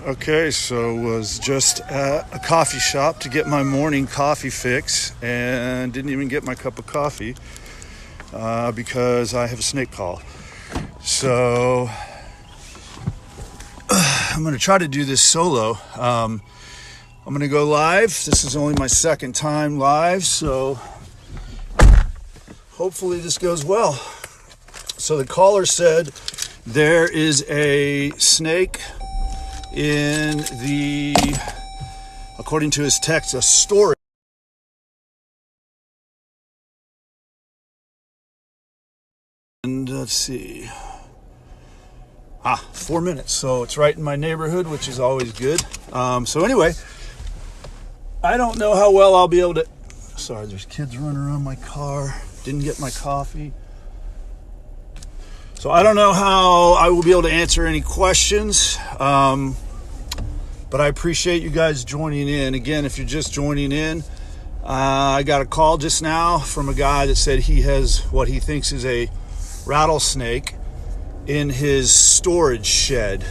Okay, so was just at a coffee shop to get my morning coffee fix and didn't even get my cup of coffee because I have a snake call. So I'm going to try to do this solo. I'm going to go live. This is only my second time live, so hopefully this goes well. So the caller said there is a snake in the, according to his text, a storage. And let's see. 4 minutes. So it's right in my neighborhood, which is always good. So anyway, I don't know how well I'll be able to. Sorry, there's kids running around my car. Didn't get my coffee. So I don't know how I will be able to answer any questions. But I appreciate you guys joining in. Again, if you're just joining in, I got a call just now from a guy that said he has what he thinks is a rattlesnake in his storage shed.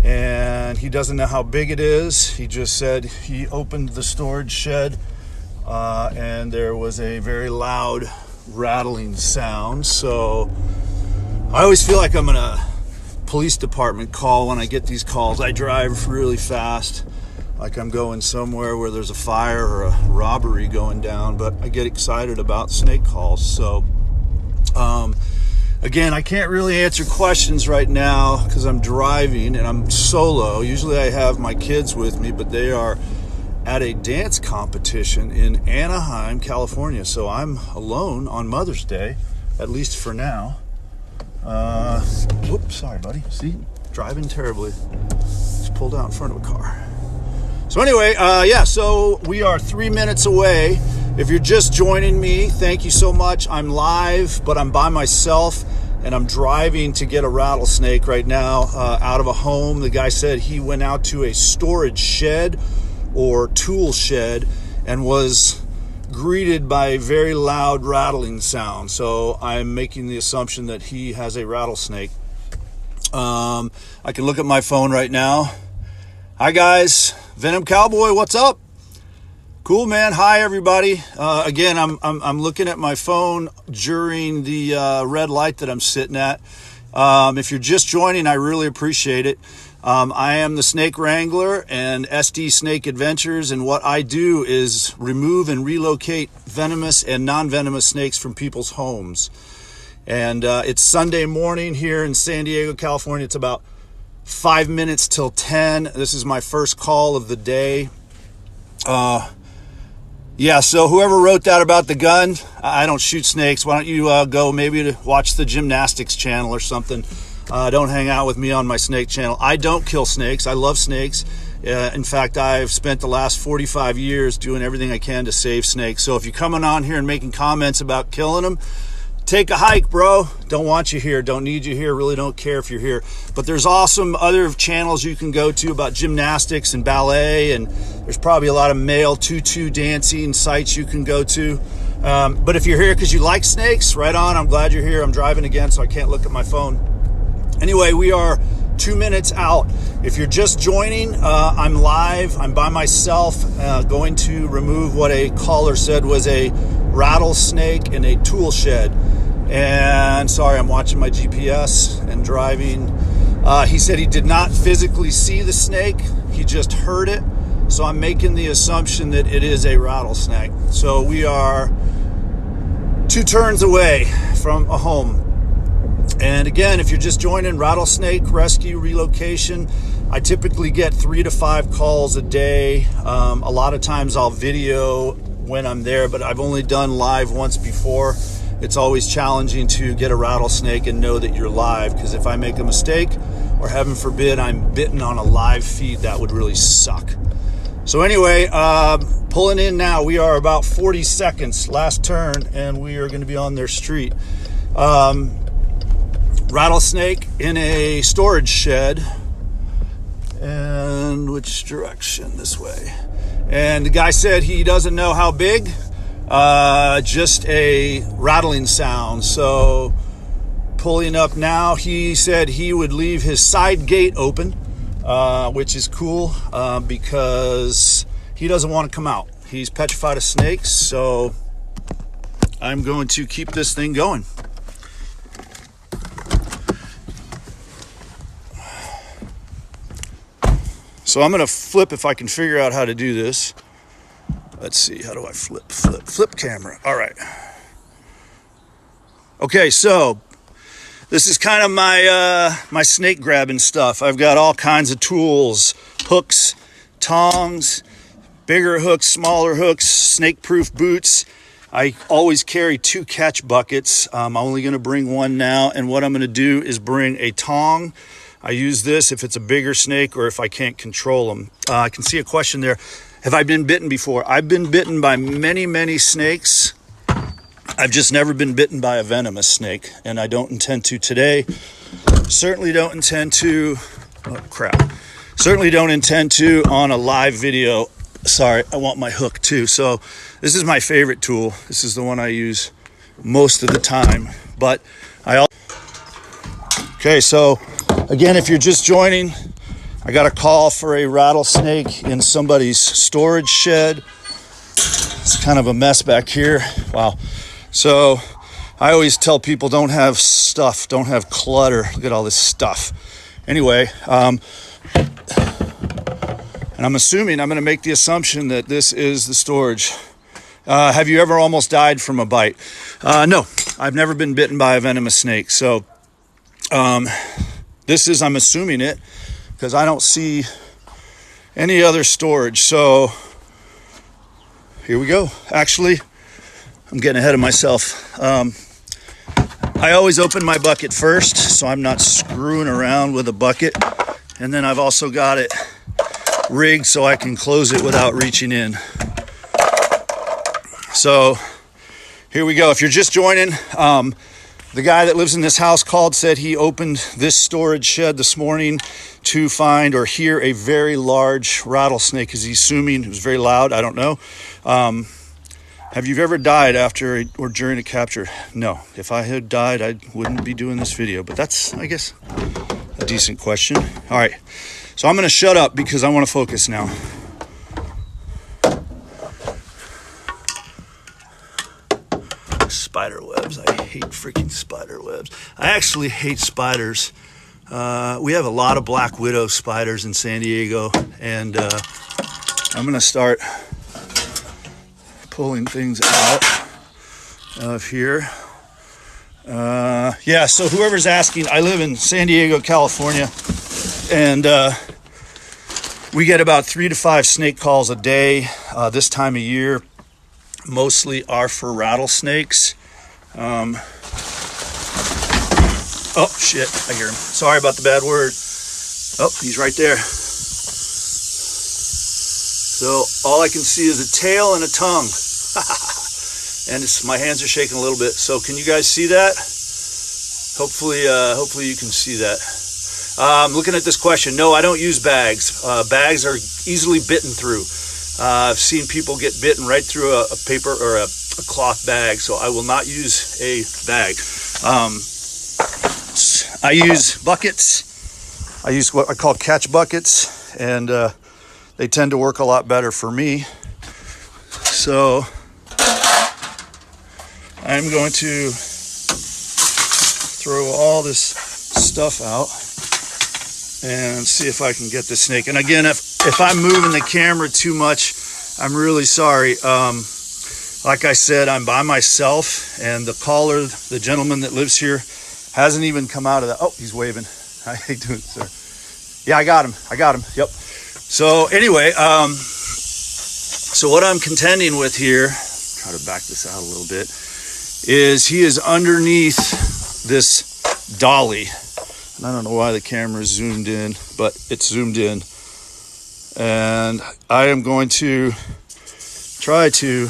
And he doesn't know how big it is. He just said he opened the storage shed and there was a very loud rattling sound. So I always feel like I'm in a police department call when I get these calls. I drive really fast, like I'm going somewhere where there's a fire or a robbery going down, but I get excited about snake calls. So again, I can't really answer questions right now because I'm driving and I'm solo. Usually I have my kids with me, but they are at a dance competition in Anaheim, California. So I'm alone on Mother's Day, at least for now. Whoops, sorry, buddy. See, driving terribly. Just pulled out in front of a car. So anyway, so we are 3 minutes away. If you're just joining me, thank you so much. I'm live, but I'm by myself, and I'm driving to get a rattlesnake right now out of a home. The guy said he went out to a storage shed or tool shed and was greeted by a very loud rattling sound. So I'm making the assumption that he has a rattlesnake. I can look at my phone right now. Hi guys, Venom Cowboy, what's up? Cool, man. Hi everybody. Again, I'm looking at my phone during the red light that I'm sitting at. If you're just joining, I really appreciate it. I am the Snake Wrangler and SD Snake Adventures, and what I do is remove and relocate venomous and non-venomous snakes from people's homes. And it's Sunday morning here in San Diego, California. It's about 5 minutes till 10. This is my first call of the day. So whoever wrote that about the gun, I don't shoot snakes. Why don't you go maybe to watch the gymnastics channel or something. Don't hang out with me on my snake channel. I don't kill snakes. I love snakes. In fact, I've spent the last 45 years doing everything I can to save snakes. So if you're coming on here and making comments about killing them, take a hike, bro. Don't want you here. Don't need you here. Really don't care if you're here. But there's awesome other channels you can go to about gymnastics and ballet, and there's probably a lot of male tutu dancing sites you can go to. But if you're here because you like snakes, right on. I'm glad you're here. I'm driving again, so I can't look at my phone. Anyway, we are 2 minutes out. If you're just joining, I'm live. I'm by myself, going to remove what a caller said was a rattlesnake in a tool shed. And sorry, I'm watching my GPS and driving. He said he did not physically see the snake. He just heard it. So I'm making the assumption that it is a rattlesnake. So we are 2 turns away from a home. And again, if you're just joining, rattlesnake rescue relocation, I typically get 3 to 5 calls a day. A lot of times I'll video when I'm there, but I've only done live once before. It's always challenging to get a rattlesnake and know that you're live, because if I make a mistake, or heaven forbid, I'm bitten on a live feed, that would really suck. So anyway, pulling in now. We are about 40 seconds, last turn, and we are going to be on their street. Rattlesnake in a storage shed. And which direction? This way. And the guy said he doesn't know how big. Just a rattling sound. So pulling up now, he said he would leave his side gate open which is cool because he doesn't want to come out. He's petrified of snakes, so I'm going to keep this thing going. So I'm going to flip if I can figure out how to do this. Let's see, how do I flip camera? All right. Okay, so this is kind of my snake grabbing stuff. I've got all kinds of tools, hooks, tongs, bigger hooks, smaller hooks, snake-proof boots. I always carry 2 catch buckets. I'm only going to bring one now, and what I'm going to do is bring a tong. I use this if it's a bigger snake or if I can't control them. I can see a question there. Have I been bitten before? I've been bitten by many, many snakes. I've just never been bitten by a venomous snake, and I don't intend to today. Certainly don't intend to, oh crap. Certainly don't intend to on a live video. Sorry, I want my hook too. So this is my favorite tool. This is the one I use most of the time. But okay, so again, if you're just joining, I got a call for a rattlesnake in somebody's storage shed. It's kind of a mess back here. Wow. So I always tell people don't have stuff, don't have clutter. Look at all this stuff. Anyway, and I'm assuming, I'm going to make the assumption that this is the storage. Have you ever almost died from a bite? No, I've never been bitten by a venomous snake. So this is, I'm assuming it, because I don't see any other storage. So here we go. Actually, I'm getting ahead of myself. I always open my bucket first, so I'm not screwing around with a bucket. And then I've also got it rigged so I can close it without reaching in. So here we go. If you're just joining, the guy that lives in this house called, said he opened this storage shed this morning to find or hear a very large rattlesnake. Is he assuming it was very loud? I don't know. Have you ever died after or during a capture? No. If I had died, I wouldn't be doing this video. But that's, I guess, a decent question. All right. So I'm going to shut up because I want to focus now. Spider webs. I hate freaking spider webs. I actually hate spiders. We have a lot of black widow spiders in San Diego, and I'm going to start pulling things out of here. Yeah, so whoever's asking, I live in San Diego, California, and we get about 3 to 5 snake calls a day this time of year. Mostly are for rattlesnakes. Oh shit, I hear him. Sorry about the bad word. Oh, he's right there. So all I can see is a tail and a tongue. And my hands are shaking a little bit. So can you guys see that? Hopefully you can see that. Looking at this question, no, I don't use bags. Bags are easily bitten through. I've seen people get bitten right through a paper or a cloth bag, so I will not use a bag. I use buckets. I use what I call catch buckets, and they tend to work a lot better for me. So I'm going to throw all this stuff out and see if I can get this snake. And again, if I'm moving the camera too much, I'm really sorry. Like I said, I'm by myself, and the caller, the gentleman that lives here, hasn't even come out of the, oh, he's waving. How you doing, sir? Yeah, I got him. Yep. So anyway, so what I'm contending with here, try to back this out a little bit, is he is underneath this dolly. And I don't know why the camera is zoomed in, but it's zoomed in. And I am going to try to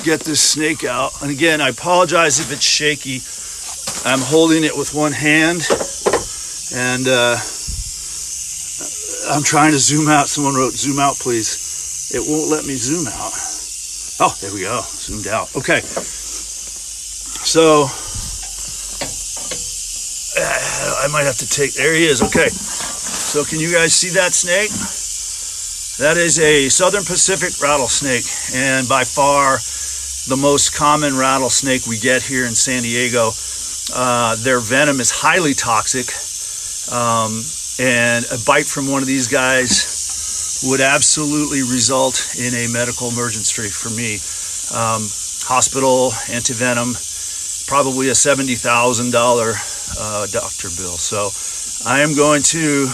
get this snake out. And again, I apologize if it's shaky. I'm holding it with one hand, and I'm trying to zoom out. Someone wrote, zoom out, please. It won't let me zoom out. Oh, there we go. Zoomed out. Okay. So I might have to take, there he is. Okay. So So can you guys see that snake? That is a Southern Pacific rattlesnake, and by far the most common rattlesnake we get here in San Diego. Their venom is highly toxic, and a bite from one of these guys would absolutely result in a medical emergency for me. Hospital, antivenom, probably a $70,000 doctor bill. So I am going to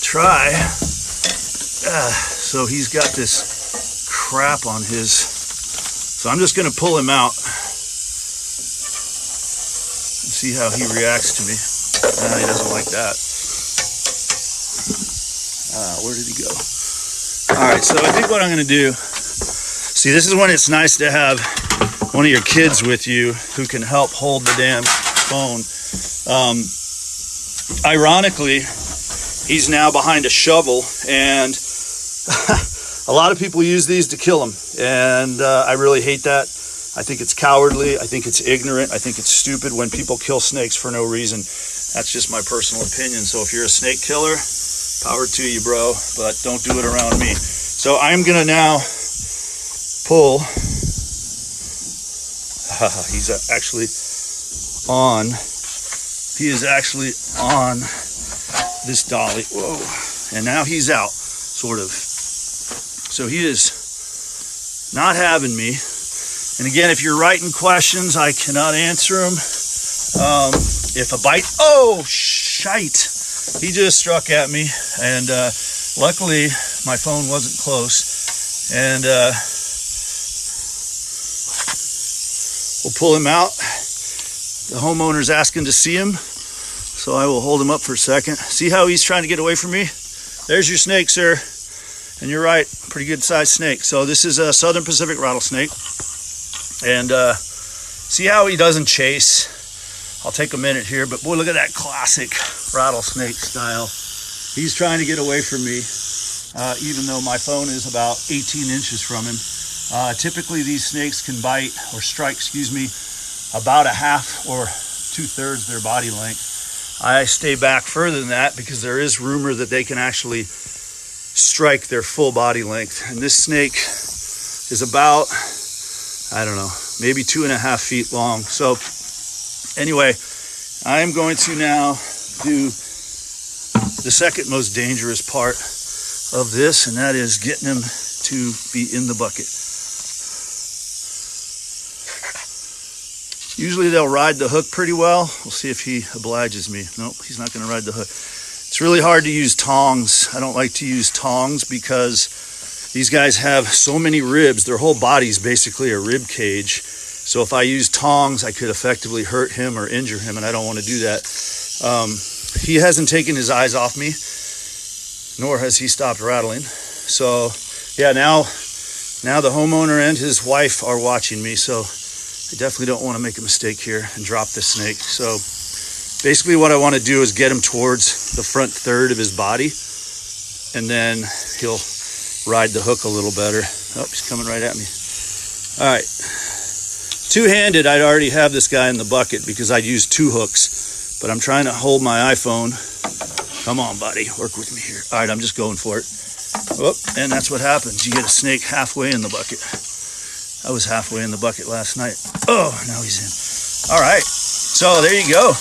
try. So he's got this crap on his, so I'm just going to pull him out and see how he reacts to me. He doesn't like that. Where did he go? All right, so I think what I'm going to do, see, this is when it's nice to have one of your kids with you who can help hold the damn phone. Ironically, he's now behind a shovel, and a lot of people use these to kill them, and I really hate that. I think it's cowardly. I think it's ignorant. I think it's stupid when people kill snakes for no reason. That's just my personal opinion. So if you're a snake killer, power to you, bro, but don't do it around me. So I'm going to now pull. He's actually on. He is actually on this dolly. Whoa. And now he's out, sort of. So he is not having me. And again, if you're writing questions, I cannot answer them. If a bite, oh, shite. He just struck at me. And luckily, my phone wasn't close. And we'll pull him out. The homeowner's asking to see him. So I will hold him up for a second. See how he's trying to get away from me? There's your snake, sir. And you're right, pretty good sized snake. So this is a Southern Pacific rattlesnake. And see how he doesn't chase. I'll take a minute here, but boy, look at that classic rattlesnake style. He's trying to get away from me, even though my phone is about 18 inches from him. Typically these snakes can bite or strike, about a half or 2/3 their body length. I stay back further than that because there is rumor that they can actually strike their full body length. And this snake is about, I don't know, maybe 2.5 feet long. So anyway, I'm going to now do the second most dangerous part of this, and that is getting him to be in the bucket. Usually they'll ride the hook pretty well. We'll see if he obliges me. Nope, he's not going to ride the hook. It's really hard to use tongs. I don't like to use tongs because these guys have so many ribs. Their whole body's basically a rib cage. So if I use tongs, I could effectively hurt him or injure him, and I don't want to do that. He hasn't taken his eyes off me, nor has he stopped rattling. So yeah, now the homeowner and his wife are watching me. So I definitely don't want to make a mistake here and drop this snake. So basically what I want to do is get him towards the front third of his body, and then he'll ride the hook a little better. Oh, he's coming right at me. All right. Two-handed, I'd already have this guy in the bucket because I'd use 2 hooks, but I'm trying to hold my iPhone. Come on, buddy. Work with me here. All right, I'm just going for it. Oh, and that's what happens. You get a snake halfway in the bucket. I was halfway in the bucket last night. Oh, now he's in. All right. So there you go.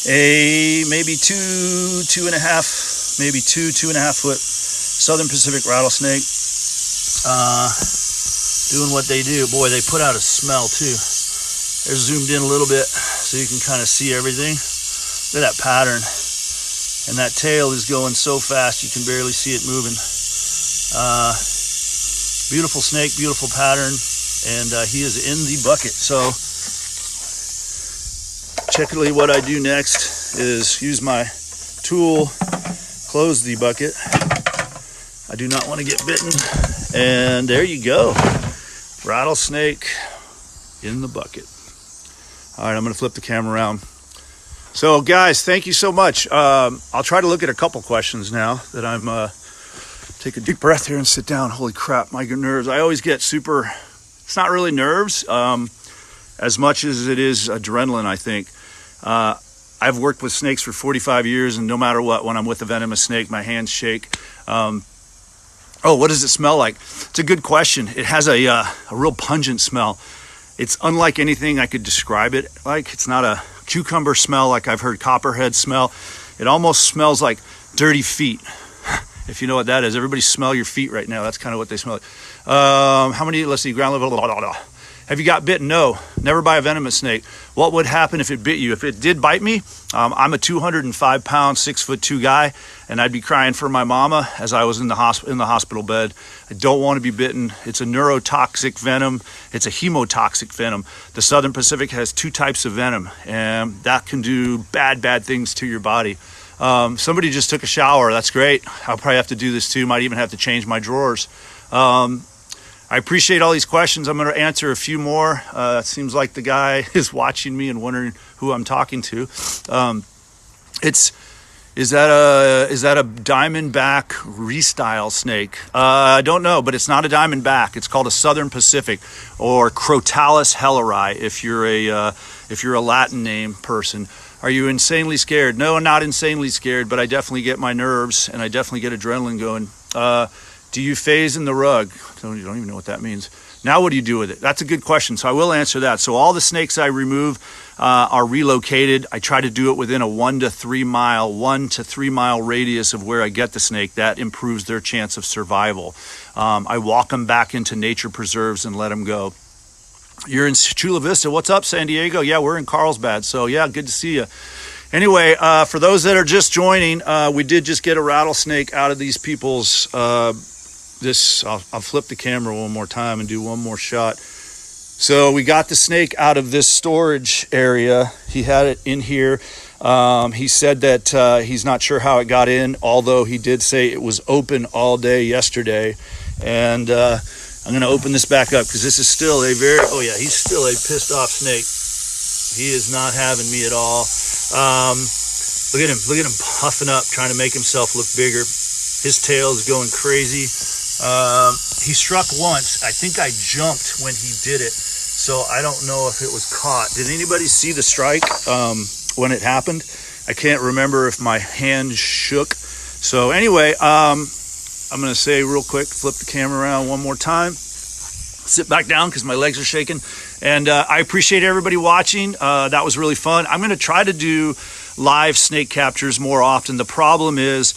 A maybe 2.5, maybe 2.5 foot Southern Pacific rattlesnake. Doing what they do. Boy, they put out a smell too. They're zoomed in a little bit so you can kind of see everything. Look at that pattern. And that tail is going so fast you can barely see it moving. Beautiful snake, beautiful pattern, and he is in the bucket. So typically what I do next is use my tool, close the bucket. I do not want to get bitten. And there you go. Rattlesnake in the bucket. All right, I'm going to flip the camera around. So guys, thank you so much. I'll try to look at a couple questions now that I'm take a deep breath here and sit down. Holy crap, my nerves. I always get super, it's not really nerves as much as it is adrenaline, I think. I've worked with snakes for 45 years, and no matter what, when I'm with a venomous snake, my hands shake. Oh, what does it smell like? It's a good question. It has a real pungent smell. It's unlike anything I could describe it like. It's not a cucumber smell like I've heard copperhead smell. It almost smells like dirty feet, if you know what that is. Everybody smell your feet right now. That's kind of what they smell like. How many, let's see, ground level. Have you got bitten? No, never by a venomous snake. What would happen if it bit you? If it did bite me, I'm a 205-pound, 6'2" guy, and I'd be crying for my mama as I was in the hospital bed. I don't want to be bitten. It's a neurotoxic venom. It's a hemotoxic venom. The Southern Pacific has 2 types of venom, and that can do bad things to your body. Somebody just took a shower. That's great. I'll probably have to do this too. Might even have to change my drawers. I appreciate all these questions. I'm going to answer a few more. It seems like the guy is watching me and wondering who I'm talking to. Is that a diamondback restyle snake? I don't know, but it's not a diamondback. It's called a Southern Pacific, or Crotalus helleri if you're a Latin name person. Are you insanely scared? No, I'm not insanely scared, but I definitely get my nerves and I definitely get adrenaline going. Do you phase in the rug? You don't even know what that means. Now what do you do with it? That's a good question, so I will answer that. So all the snakes I remove are relocated. I try to do it within a 1 to 3 mile radius of where I get the snake. That improves their chance of survival. I walk them back into nature preserves and let them go. You're in Chula Vista. What's up, San Diego? Yeah, we're in Carlsbad, so yeah, good to see you. Anyway, for those that are just joining, we did just get a rattlesnake out of these people's I'll flip the camera one more time and do one more shot. So we got the snake out of this storage area. He had it in here. He said that he's not sure how it got in, although he did say it was open all day yesterday. And I'm going to open this back up because this is still he's still a pissed off snake. He is not having me at all. Look at him puffing up, trying to make himself look bigger. His tail is going crazy. He struck once. I think I jumped when he did it, so I don't know if it was caught. Did anybody see the strike when it happened? I can't remember if my hand shook. So anyway, I'm going to say real quick, flip the camera around one more time. Sit back down because my legs are shaking. And I appreciate everybody watching. That was really fun. I'm going to try to do live snake captures more often. The problem is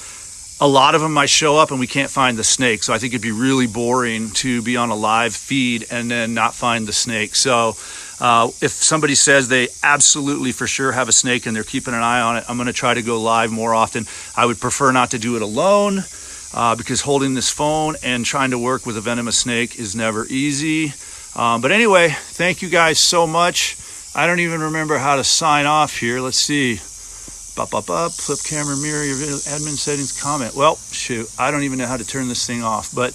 a lot of them might show up and we can't find the snake. So I think it'd be really boring to be on a live feed and then not find the snake. So if somebody says they absolutely for sure have a snake and they're keeping an eye on it, I'm going to try to go live more often. I would prefer not to do it alone because holding this phone and trying to work with a venomous snake is never easy. But anyway, thank you guys so much. I don't even remember how to sign off here. Let's see. Flip camera, mirror, your video, admin settings, comment. Well, shoot, I don't even know how to turn this thing off, but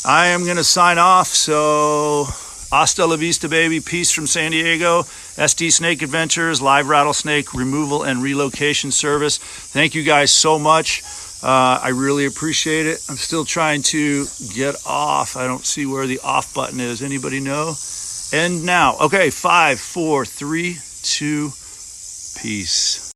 I am going to sign off. So hasta la vista, baby. Peace from San Diego. SD Snake Adventures, live rattlesnake removal and relocation service. Thank you guys so much. I really appreciate it. I'm still trying to get off. I don't see where the off button is. Anybody know? End now. Okay, 5, 4, 3, 2, peace.